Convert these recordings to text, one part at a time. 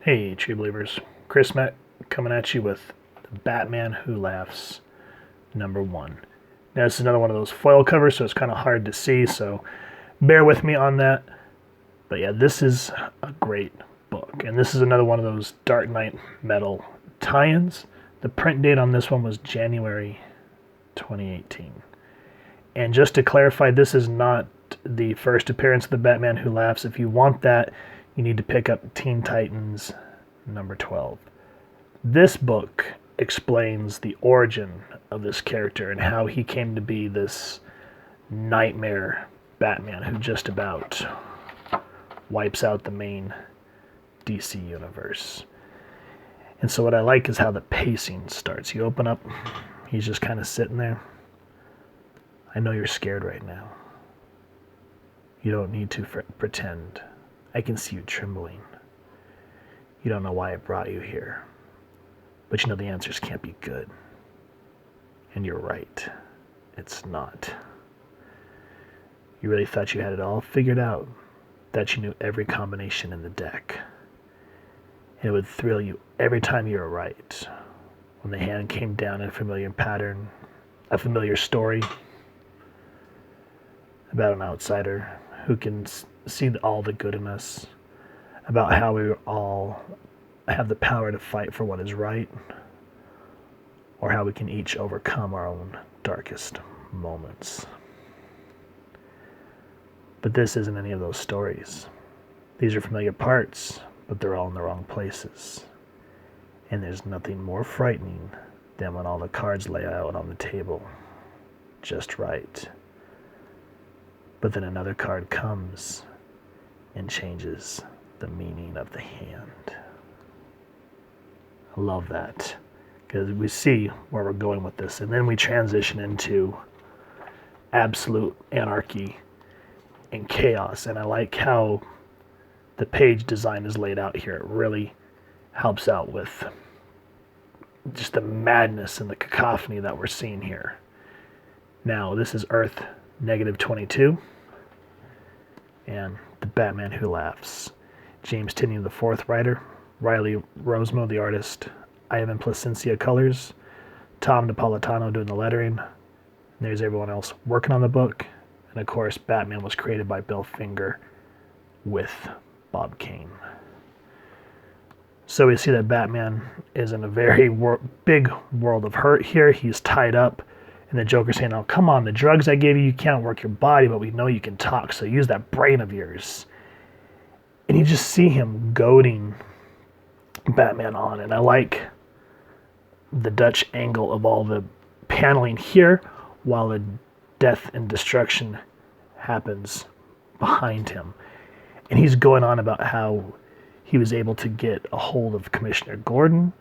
Hey, true believers. Chris Mack coming at you with The Batman Who Laughs, #1. Now, this is another one of those foil covers, so it's kind of hard to see, so bear with me on that. But yeah, this is a great book, and this is another one of those Dark Knight Metal tie-ins. The print date on this one was January 2018. And just to clarify, this is not the first appearance of the Batman Who Laughs. If you want that, you need to pick up Teen Titans #12. This book explains the origin of this character and how he came to be this nightmare Batman who just about wipes out the main DC universe. And so what I like is how the pacing starts. You open up, he's just kind of sitting there. I know you're scared right now. You don't need to pretend. I can see you trembling. You don't know why I brought you here. But you know the answers can't be good. And you're right. It's not. You really thought you had it all figured out. That you knew every combination in the deck. And it would thrill you every time you were right. When the hand came down in a familiar pattern, a familiar story about an outsider who can see all the good in us, about how we all have the power to fight for what is right, or how we can each overcome our own darkest moments. But this isn't any of those stories. These are familiar parts, but they're all in the wrong places. And there's nothing more frightening than when all the cards lay out on the table just right. But then another card comes and changes the meaning of the hand. I love that, because we see where we're going with this, and then we transition into absolute anarchy and chaos. And I like how the page design is laid out here. It really helps out with just the madness and the cacophony that we're seeing here. Now, this is Earth -22, and The Batman Who Laughs. James Tinney, the fourth writer. Riley Rosemo, the artist. Ivan Placencia colors. Tom Napolitano doing the lettering. And there's everyone else working on the book. And of course, Batman was created by Bill Finger with Bob Kane. So we see that Batman is in a very big world of hurt here. He's tied up. And the Joker's saying, oh, come on, the drugs I gave you, you can't work your body, but we know you can talk, so use that brain of yours. And you just see him goading Batman on. And I like the Dutch angle of all the paneling here while the death and destruction happens behind him. And he's going on about how he was able to get a hold of Commissioner Gordon.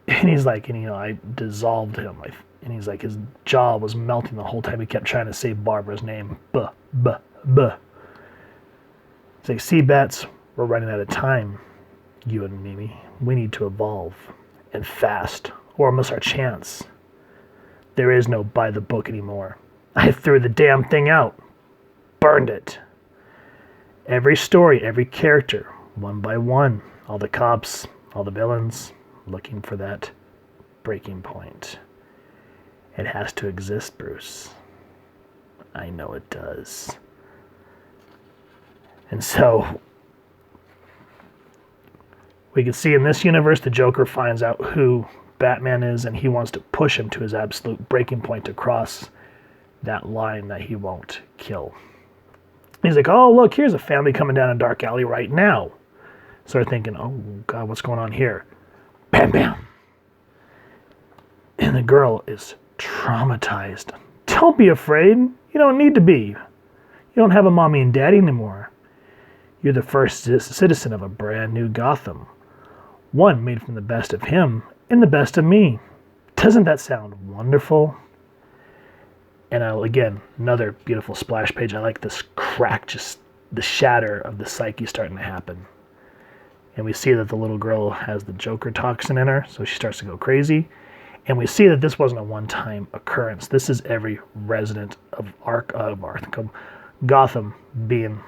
And he's like, I dissolved him. And he's like, his jaw was melting the whole time he kept trying to say Barbara's name. Buh, buh, buh. He's like, see, Bats, we're running out of time, you and Mimi. We need to evolve, and fast, or we'll miss our chance. There is no by the book anymore. I threw the damn thing out. Burned it. Every story, every character, one by one. All the cops, all the villains, looking for that breaking point. It has to exist, Bruce. I know it does. And so, we can see in this universe, the Joker finds out who Batman is, and he wants to push him to his absolute breaking point to cross that line that he won't kill. He's like, oh, look, here's a family coming down a dark alley right now. So they're thinking, oh, God, what's going on here? Bam, bam. And the girl is traumatized. Don't be afraid. You don't need to be. You don't have a mommy and daddy anymore. You're the first citizen of a brand new Gotham. One made from the best of him and the best of me. Doesn't that sound wonderful? And again, another beautiful splash page. I like this crack, just the shatter of the psyche starting to happen. And we see that the little girl has the Joker toxin in her, so she starts to go crazy. And we see that this wasn't a one-time occurrence. This is every resident of Gotham being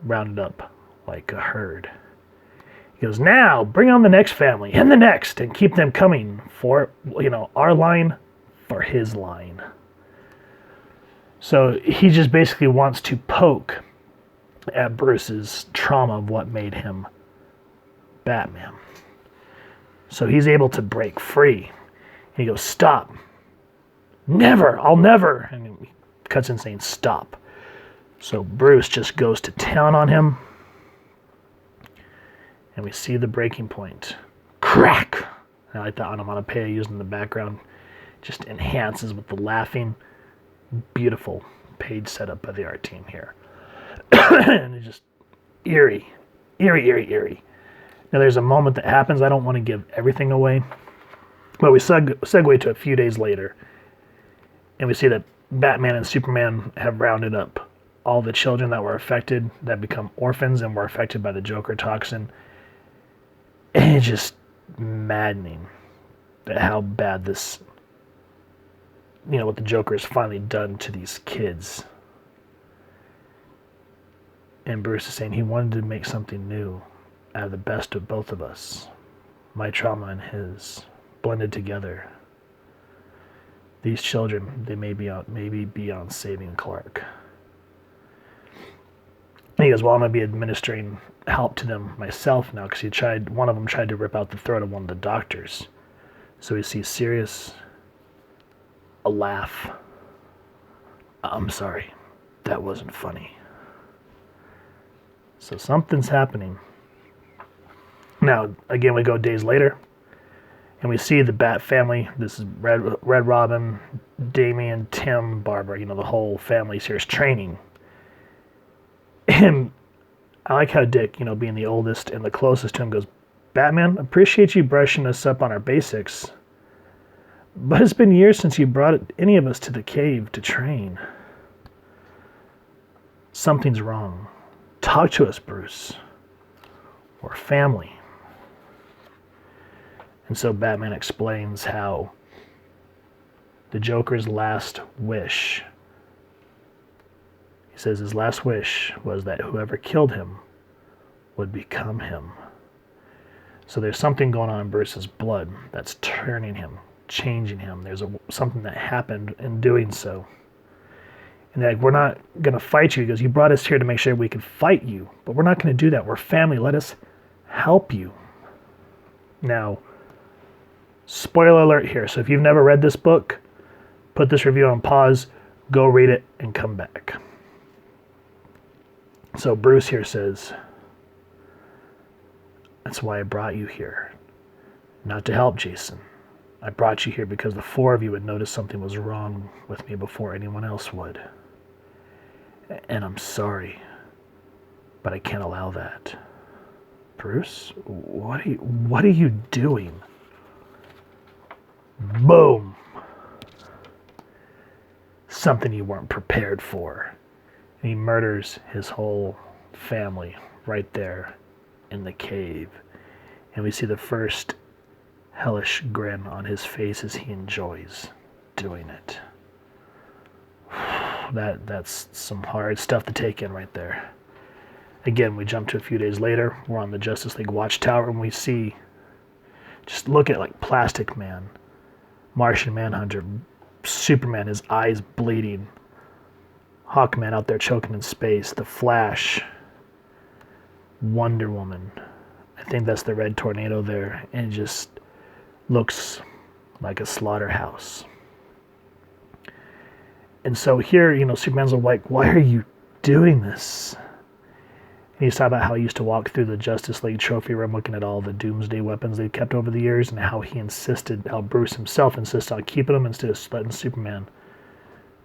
rounded up like a herd. He goes, now bring on the next family and the next and keep them coming for, our line for his line. So he just basically wants to poke at Bruce's trauma of what made him Batman. So he's able to break free. He goes, stop. Never, I'll never. And he cuts in saying, stop. So Bruce just goes to town on him. And we see the breaking point. Crack! I like that onomatopoeia used in the background. Just enhances with the laughing. Beautiful page setup by the art team here. And it's just eerie. Now there's a moment that happens. I don't want to give everything away. But we segue to a few days later. And we see that Batman and Superman have rounded up all the children that were affected, that become orphans and were affected by the Joker toxin. And it's just maddening at how bad this, what the Joker has finally done to these kids. And Bruce is saying he wanted to make something new out of the best of both of us. My trauma and his blended together. These children, they may be beyond saving Clark. And he goes, well, I'm going to be administering help to them myself now, because one of them tried to rip out the throat of one of the doctors. So he sees Sirius, a laugh. I'm sorry, that wasn't funny. So something's happening. Now, again, we go days later, and we see the Bat family. This is Red Robin, Damian, Tim, Barbara, the whole family's here is training. And I like how Dick, being the oldest and the closest to him, goes, Batman, appreciate you brushing us up on our basics. But it's been years since you brought any of us to the cave to train. Something's wrong. Talk to us, Bruce. We're family. And so Batman explains how the Joker's last wish, he says his last wish was that whoever killed him would become him. So there's something going on in Bruce's blood that's turning him, changing him. There's something that happened in doing so. And they're like, we're not going to fight you. He goes, you brought us here to make sure we could fight you, but we're not going to do that. We're family. Let us help you. Now, spoiler alert here. So if you've never read this book, put this review on pause, go read it, and come back. So Bruce here says, that's why I brought you here. Not to help Jason. I brought you here because the four of you would notice something was wrong with me before anyone else would. And I'm sorry, but I can't allow that. Bruce, what are you doing? Boom. Something you weren't prepared for. And he murders his whole family right there in the cave. And we see the first hellish grin on his face as he enjoys doing it. That's some hard stuff to take in right there. Again, we jump to a few days later. We're on the Justice League Watchtower, and we see, just look at like Plastic Man, Martian Manhunter, Superman, his eyes bleeding, Hawkman out there choking in space, the Flash, Wonder Woman. I think that's the Red Tornado there, and it just looks like a slaughterhouse. And so here, Superman's like, why are you doing this? And he's talking about how he used to walk through the Justice League trophy room looking at all the doomsday weapons they've kept over the years, and how how Bruce himself insists on keeping them instead of letting Superman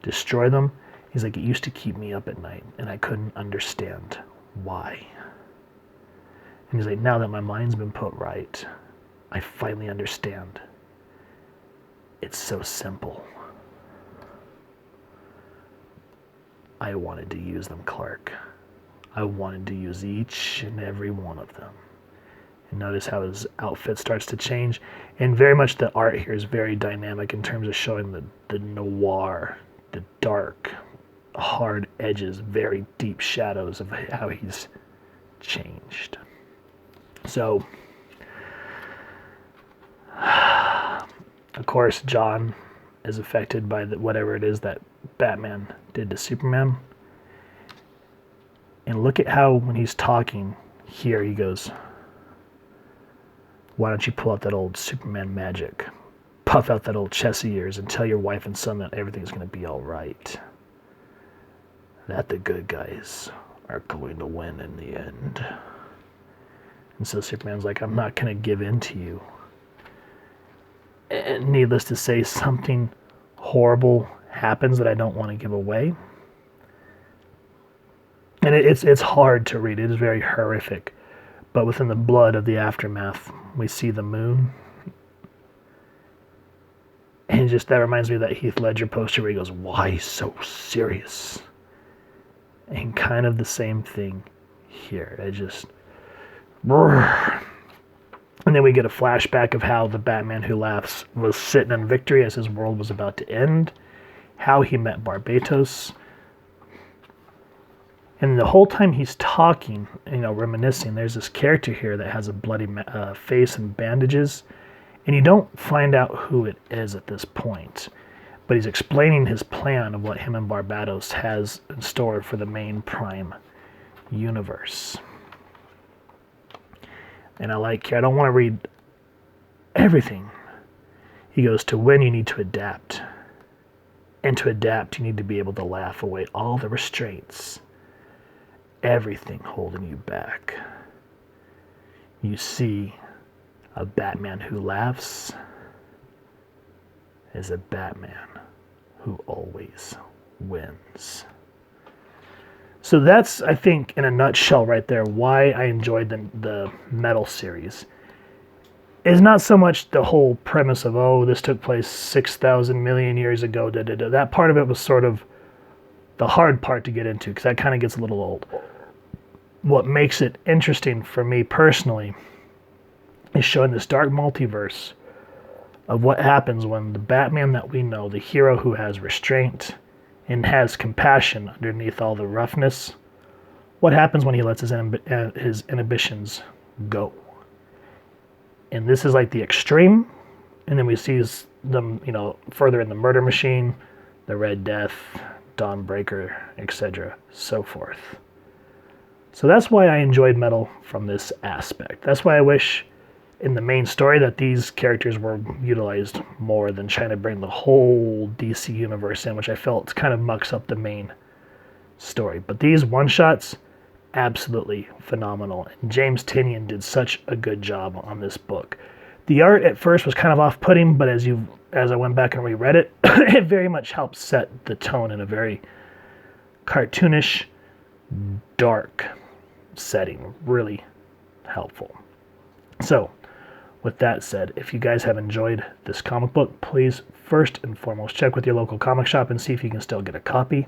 destroy them. He's like, it used to keep me up at night, and I couldn't understand why. And he's like, now that my mind's been put right, I finally understand. It's so simple. I wanted to use them, Clark. I wanted to use each and every one of them. And notice how his outfit starts to change. And very much the art here is very dynamic in terms of showing the noir, the dark, hard edges, very deep shadows of how he's changed. So, of course, John is affected by whatever it is that Batman did to Superman. And look at how when he's talking here, he goes, why don't you pull out that old Superman magic? Puff out that old chest of yours and tell your wife and son that everything's going to be all right. That the good guys are going to win in the end. And so Superman's like, I'm not going to give in to you. And needless to say, something horrible happens that I don't want to give away. And it's hard to read. It is very horrific. But within the blood of the aftermath, we see the moon. And just that reminds me of that Heath Ledger poster where he goes, why so serious? And kind of the same thing here. I just... And then we get a flashback of how the Batman Who Laughs was sitting in victory as his world was about to end. How he met Barbatos. And the whole time he's talking, reminiscing, there's this character here that has a bloody face and bandages. And you don't find out who it is at this point. But he's explaining his plan of what him and Barbatos has in store for the main Prime universe. And I don't want to read everything. He goes, to win, you need to adapt. And to adapt, you need to be able to laugh away all the restraints. Everything holding you back. You see, a Batman who laughs is a Batman who always wins. So that's, I think, in a nutshell right there, why I enjoyed the Metal series. It's not so much the whole premise of, this took place 6,000 million years ago, That part of it was sort of the hard part to get into, because that kind of gets a little old. What makes it interesting for me personally is showing this dark multiverse of what happens when the Batman that we know, the hero who has restraint and has compassion underneath all the roughness, what happens when he lets his inhibitions go? And this is like the extreme, and then we see them, further in the Murder Machine, the Red Death, Dawnbreaker, etc., so forth. So that's why I enjoyed Metal from this aspect. That's why I wish in the main story that these characters were utilized more than trying to bring the whole DC universe in, which I felt kind of mucks up the main story. But these one-shots, absolutely phenomenal. And James Tynion did such a good job on this book. The art at first was kind of off-putting, but as I went back and reread it, it very much helped set the tone in a very cartoonish, dark setting. Really helpful. So, with that said, if you guys have enjoyed this comic book, please first and foremost check with your local comic shop and see if you can still get a copy.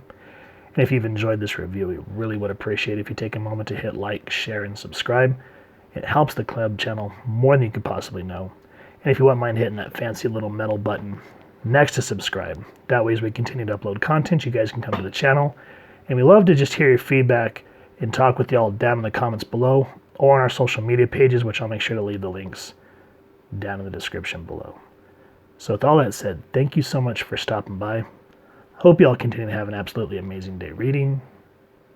And if you've enjoyed this review, we really would appreciate it if you take a moment to hit like, share, and subscribe. It helps the club channel more than you could possibly know. And if you wouldn't mind hitting that fancy little metal button next to subscribe, that way as we continue to upload content, you guys can come to the channel. And we love to just hear your feedback and talk with y'all down in the comments below or on our social media pages, which I'll make sure to leave the links down in the description below. So with all that said, thank you so much for stopping by. Hope y'all continue to have an absolutely amazing day reading,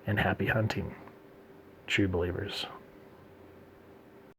and happy hunting, true believers.